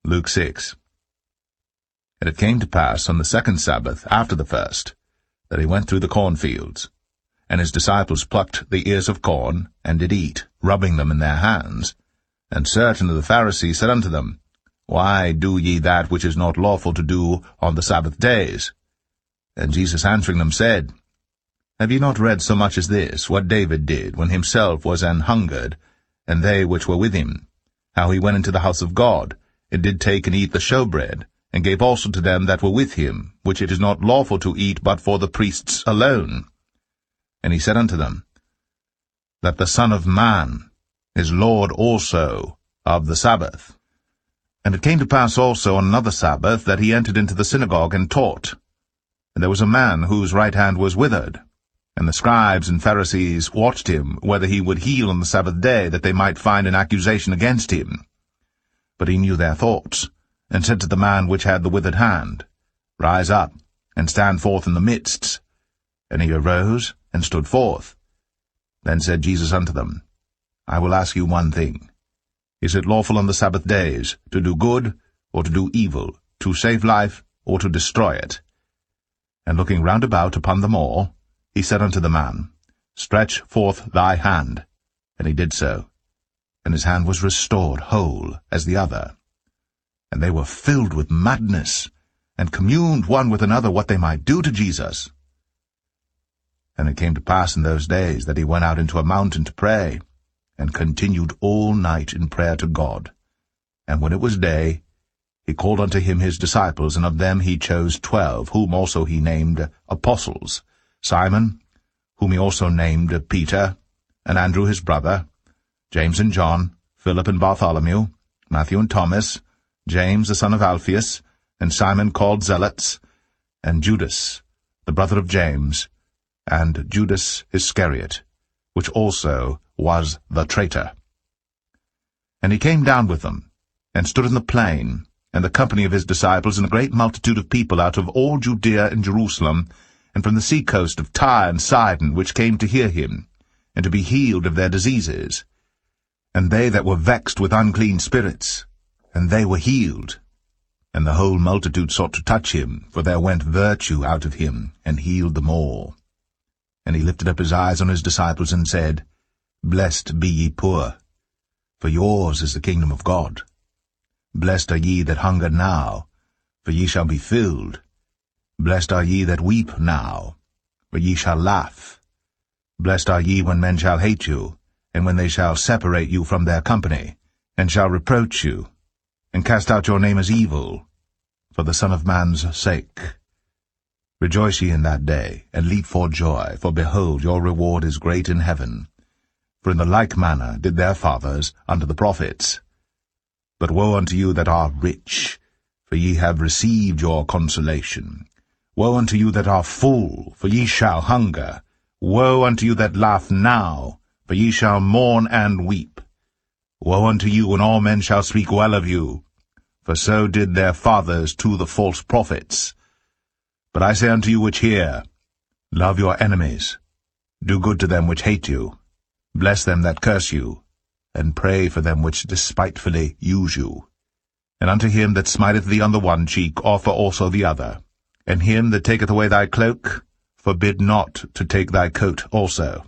Luke 6. And it came to pass on the second Sabbath after the first, that he went through the cornfields. And his disciples plucked the ears of corn, and did eat, rubbing them in their hands. And certain of the Pharisees said unto them, Why do ye that which is not lawful to do on the Sabbath days? And Jesus answering them said, Have ye not read so much as this, what David did, when himself was an hungered, and they which were with him, how he went into the house of God, and did take and eat the showbread, and gave also to them that were with him, which it is not lawful to eat but for the priests alone? And he said unto them, That the Son of Man is Lord also of the Sabbath. And it came to pass also on another Sabbath that he entered into the synagogue and taught. And there was a man whose right hand was withered. And the scribes and Pharisees watched him, whether he would heal on the Sabbath day, that they might find an accusation against him. But he knew their thoughts, and said to the man which had the withered hand, Rise up, and stand forth in the midst. And he arose, and stood forth. Then said Jesus unto them, I will ask you one thing. Is it lawful on the Sabbath days to do good, or to do evil, to save life, or to destroy it? And looking round about upon them all, he said unto the man, Stretch forth thy hand. And he did so. And his hand was restored whole as the other. And they were filled with madness, and communed one with another what they might do to Jesus. And it came to pass in those days that he went out into a mountain to pray, and continued all night in prayer to God. And when it was day, he called unto him his disciples, and of them he chose 12, whom also he named apostles, Simon, whom he also named Peter, and Andrew his brother, James and John, Philip and Bartholomew, Matthew and Thomas, James the son of Alphaeus, and Simon called Zealots, and Judas, the brother of James, and Judas Iscariot, which also was the traitor. And he came down with them, and stood in the plain, and the company of his disciples, and a great multitude of people out of all Judea and Jerusalem, and from the sea coast of Tyre and Sidon, which came to hear him, and to be healed of their diseases. And they that were vexed with unclean spirits, and they were healed. And the whole multitude sought to touch him, for there went virtue out of him, and healed them all. And he lifted up his eyes on his disciples, and said, Blessed be ye poor, for yours is the kingdom of God. Blessed are ye that hunger now, for ye shall be filled. Blessed are ye that weep now, for ye shall laugh. Blessed are ye when men shall hate you, and when they shall separate you from their company, and shall reproach you, and cast out your name as evil, for the Son of Man's sake. Rejoice ye in that day, and leap for joy, for behold, your reward is great in heaven. For in the like manner did their fathers unto the prophets. But woe unto you that are rich, for ye have received your consolation. Woe unto you that are full, for ye shall hunger. Woe unto you that laugh now, for ye shall mourn and weep. Woe unto you when all men shall speak well of you, for so did their fathers to the false prophets. But I say unto you which hear, Love your enemies, do good to them which hate you, bless them that curse you, and pray for them which despitefully use you. And unto him that smiteth thee on the one cheek offer also the other, and him that taketh away thy cloak forbid not to take thy coat also.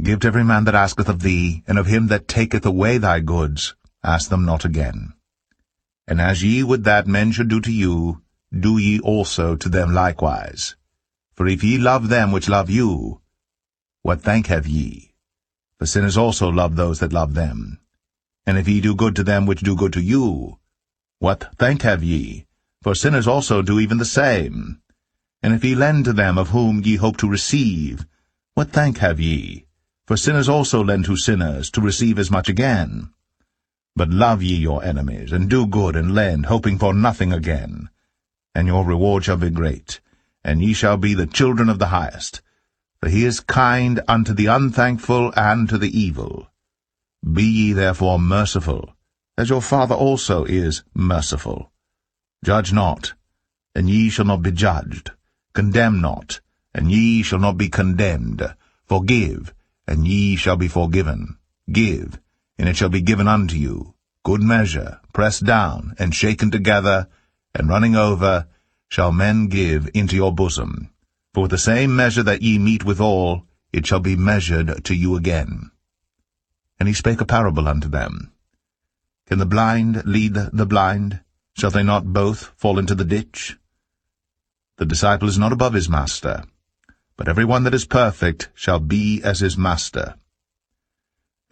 Give to every man that asketh of thee, and of him that taketh away thy goods ask them not again. And as ye would that men should do to you, do ye also to them likewise. For if ye love them which love you, what thank have ye? For sinners also love those that love them. And if ye do good to them which do good to you, what thank have ye? For sinners also do even the same. And if ye lend to them of whom ye hope to receive, what thank have ye? For sinners also lend to sinners, to receive as much again. But love ye your enemies, and do good, and lend, hoping for nothing again. And your reward shall be great, and ye shall be the children of the highest. For he is kind unto the unthankful and to the evil. Be ye therefore merciful, as your Father also is merciful. Judge not, and ye shall not be judged. Condemn not, and ye shall not be condemned. Forgive, and ye shall be forgiven. Give, and it shall be given unto you. good measure, pressed down, and shaken together, and running over, shall men give into your bosom. For with the same measure that ye mete withal, it shall be measured to you again. And he spake a parable unto them. Can the blind lead the blind? Shall they not both fall into the ditch? The disciple is not above his master, but every one that is perfect shall be as his master.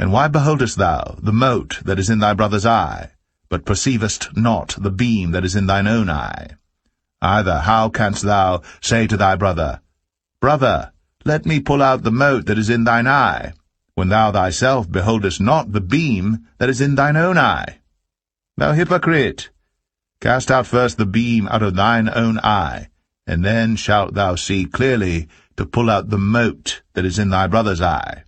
And why beholdest thou the mote that is in thy brother's eye, but perceivest not the beam that is in thine own eye? Either how canst thou say to thy brother, Brother, let me pull out the mote that is in thine eye, when thou thyself beholdest not the beam that is in thine own eye? Thou hypocrite! Cast out first the beam out of thine own eye, and then shalt thou see clearly to pull out the mote that is in thy brother's eye.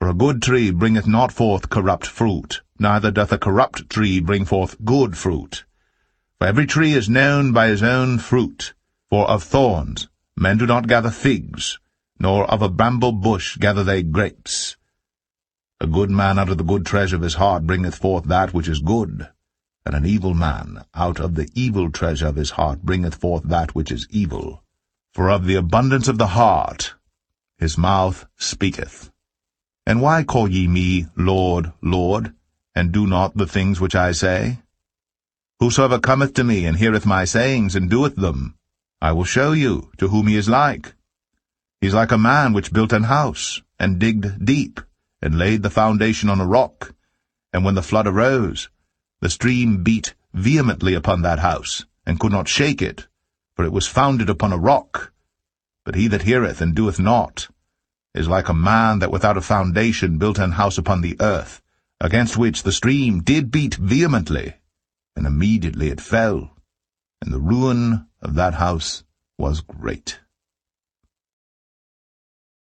For a good tree bringeth not forth corrupt fruit, neither doth a corrupt tree bring forth good fruit. For every tree is known by his own fruit. For of thorns men do not gather figs, nor of a bramble bush gather they grapes. A good man out of the good treasure of his heart bringeth forth that which is good, and an evil man out of the evil treasure of his heart bringeth forth that which is evil. For of the abundance of the heart his mouth speaketh. And why call ye me Lord, Lord, and do not the things which I say? Whosoever cometh to me, and heareth my sayings, and doeth them, I will show you to whom he is like. He is like a man which built an house, and digged deep, and laid the foundation on a rock. And when the flood arose, the stream beat vehemently upon that house, and could not shake it, for it was founded upon a rock. But he that heareth and doeth not is like a man that without a foundation built an house upon the earth, against which the stream did beat vehemently, and immediately it fell, and the ruin of that house was great.